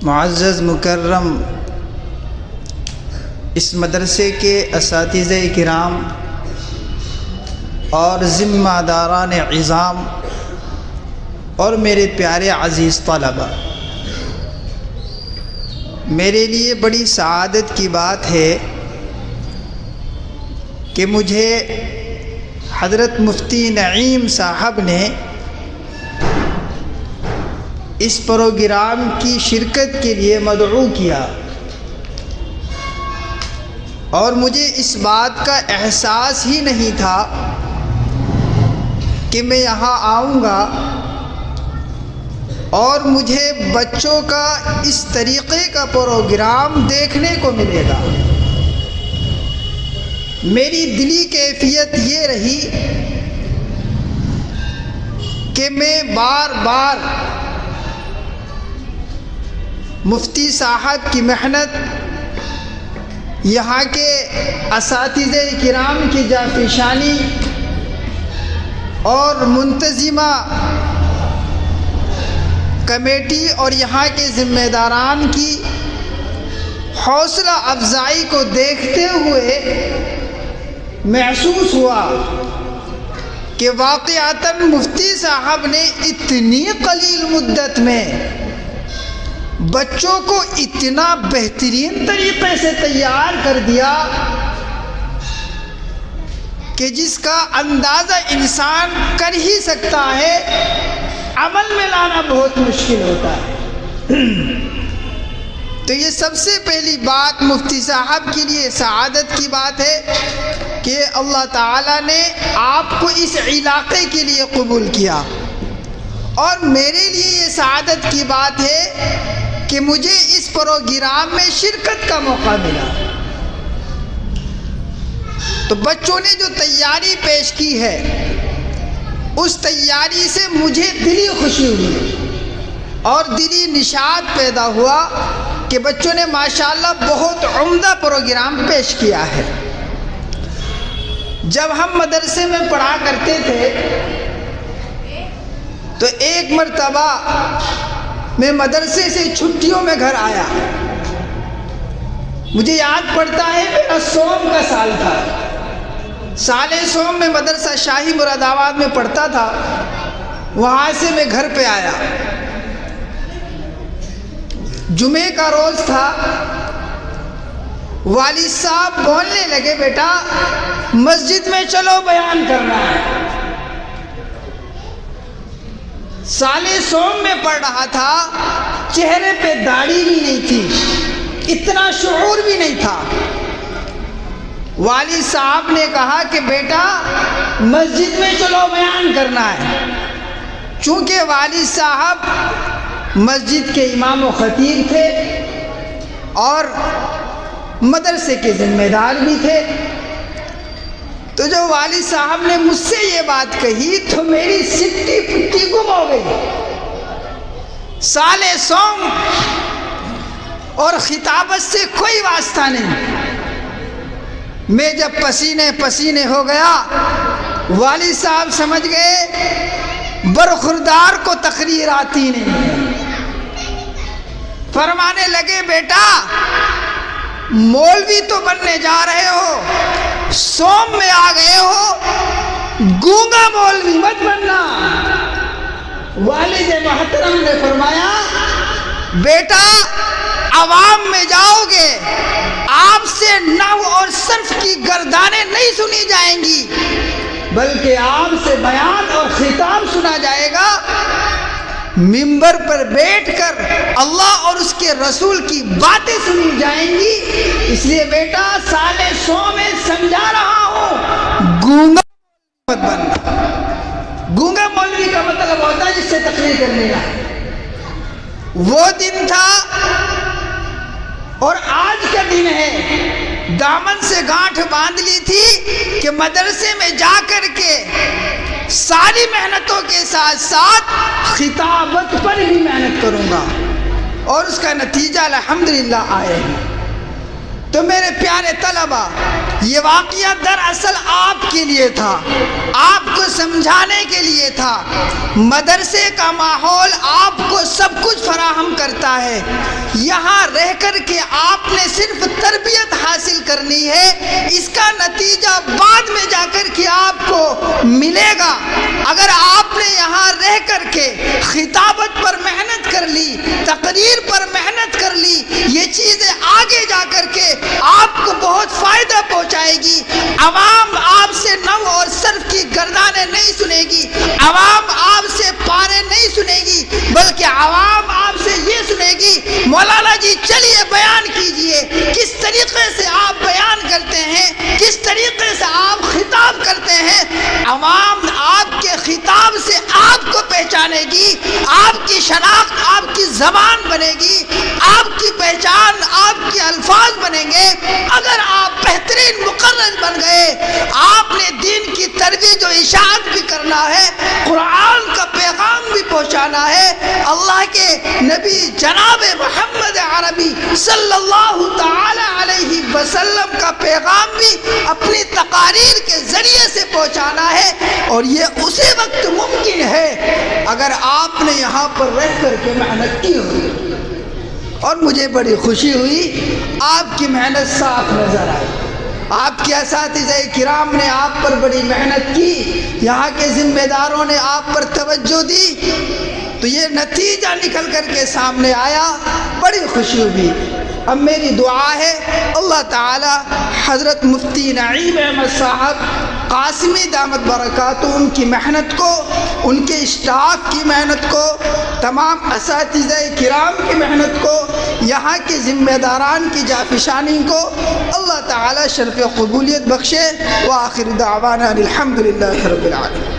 معزز مکرم اس مدرسے کے اساتذہ کرام اور ذمہ داران عظام اور میرے پیارے عزیز طلباء، میرے لیے بڑی سعادت کی بات ہے کہ مجھے حضرت مفتی نعیم صاحب نے اس پروگرام کی شرکت کے لیے مدعو کیا، اور مجھے اس بات کا احساس ہی نہیں تھا کہ میں یہاں آؤں گا اور مجھے بچوں کا اس طریقے کا پروگرام دیکھنے کو ملے گا۔ میری دلی کیفیت یہ رہی کہ میں بار بار مفتی صاحب کی محنت، یہاں کے اساتذہ کرام کی جافشانی اور منتظمہ کمیٹی اور یہاں کے ذمہ داران کی حوصلہ افزائی کو دیکھتے ہوئے محسوس ہوا کہ واقعتاً مفتی صاحب نے اتنی قلیل مدت میں بچوں کو اتنا بہترین طریقے سے تیار کر دیا کہ جس کا اندازہ انسان کر ہی سکتا ہے، عمل میں لانا بہت مشکل ہوتا ہے۔ تو یہ سب سے پہلی بات مفتی صاحب کے لیے سعادت کی بات ہے کہ اللہ تعالیٰ نے آپ کو اس علاقے کے لیے قبول کیا، اور میرے لیے یہ سعادت کی بات ہے کہ مجھے اس پروگرام میں شرکت کا موقع ملا۔ تو بچوں نے جو تیاری پیش کی ہے، اس تیاری سے مجھے دلی خوشی ہوئی اور دلی نشاط پیدا ہوا کہ بچوں نے ماشاءاللہ بہت عمدہ پروگرام پیش کیا ہے۔ جب ہم مدرسے میں پڑھا کرتے تھے تو ایک مرتبہ میں مدرسے سے چھٹیوں میں گھر آیا، مجھے یاد پڑتا ہے میرا سوم کا سال تھا، سال سوم میں مدرسہ شاہی مراد آباد میں پڑھتا تھا، وہاں سے میں گھر پہ آیا، جمعے کا روز تھا، والد صاحب بولنے لگے بیٹا مسجد میں چلو بیان کرنا ہے۔ سال سوم میں پڑھ رہا تھا، چہرے پہ داڑھی بھی نہیں تھی، اتنا شعور بھی نہیں تھا۔ والد صاحب نے کہا کہ بیٹا مسجد میں چلو بیان کرنا ہے۔ چونکہ والد صاحب مسجد کے امام و خطیب تھے اور مدرسے کے ذمہ دار بھی تھے، تو جو والد صاحب نے مجھ سے یہ بات کہی تو میری سٹی پٹی گم ہو گئی۔ سال سوم اور خطابت سے کوئی واسطہ نہیں۔ میں جب پسینے پسینے ہو گیا، والد صاحب سمجھ گئے برخوردار کو تقریر آتی نہیں، فرمانے لگے بیٹا مولوی تو بننے جا رہے ہو، سوم میں آ گئے ہو، گونگا مولوی مت بننا۔ والد محترم نے فرمایا بیٹا عوام میں جاؤ گے، آپ سے نحو اور صرف کی گردانیں نہیں سنی جائیں گی، بلکہ آپ سے بیان اور خطاب سنا جائے گا۔ منبر پر بیٹھ کر اللہ اور اس کے رسول کی باتیں سنی جائیں گی۔ اس لیے بیٹا سال سوم میں سمجھا رہا ہوں، گونگا مت بننا۔ گونگا مولوی کا مطلب ہوتا ہے جس سے تقریر کرنے کا۔ وہ دن تھا اور آج کا دن ہے، دامن سے گانٹھ باندھ لی تھی کہ مدرسے میں جا کر کے ساری محنتوں کے ساتھ ساتھ خطابت پر بھی محنت کروں گا، اور اس کا نتیجہ الحمدللہ آئے گا۔ تو میرے پیارے طلباء، یہ واقعہ دراصل آپ کے لیے تھا، آپ کو سمجھانے کے لیے تھا۔ مدرسے کا ماحول آپ کو سب کچھ فراہم کرتا ہے، یہاں رہ کر کے آپ نے صرف تربیت حاصل کرنی ہے، اس کا نتیجہ بعد میں جا کر کے آپ کو ملے گا۔ اگر آپ نے یہاں رہ کر کے خطابت پر محنت کر لی، تقریر پر محنت کر لی، یہ چیزیں آگے جا کر کے آپ کو بہت فائدہ پہنچائے گی۔ عوام آپ سے نو اور صرف کی گردانیں نہیں سنے گی، عوام آپ سے پارے نہیں سنے گی، بلکہ عوام آپ سے یہ سنے گی، مولانا جی چلیے بیان کیجئے، کس طریقے سے آپ بیان کرتے ہیں، کس طریقے سے آپ خطاب کرتے ہیں۔ عوام آپ کے خطاب سے آپ کو پہچانے گی، آپ کی شناخت آپ کی زبان بنے گی، آپ کی پہچان آپ کے الفاظ بنیں گے۔ اگر آپ بہترین مقرر بن گئے، آپ نے دین کی ترویج و اشاعت بھی کرنا ہے، قرآن کا پیغام بھی پہنچانا ہے، اللہ کے نبی جناب محمد عربی صلی اللہ تعالی علیہ وسلم کا پیغام بھی اپنی تقاریر کے ذریعے سے پہنچانا ہے، اور یہ اسی وقت ممکن ہے اگر آپ نے یہاں پر رہ کر کے محنت کی ہوئی۔ اور مجھے بڑی خوشی ہوئی، آپ کی محنت صاف نظر آئی، آپ کے اساتذہ کرام نے آپ پر بڑی محنت کی، یہاں کے ذمہ داروں نے آپ پر توجہ دی، تو یہ نتیجہ نکل کر کے سامنے آیا، بڑی خوشی ہوئی۔ اب میری دعا ہے اللہ تعالی حضرت مفتی نعیم احمد صاحب قاسمی دامت برکاتہ ان کی محنت کو، ان کے اسٹاف کی محنت کو، تمام اساتذہ کرام کی محنت کو، یہاں کے ذمہ داران کی جافشانی کو اللہ تعالی شرف قبولیت بخشے۔ وآخر دعوانا الحمدللہ رب العالمین۔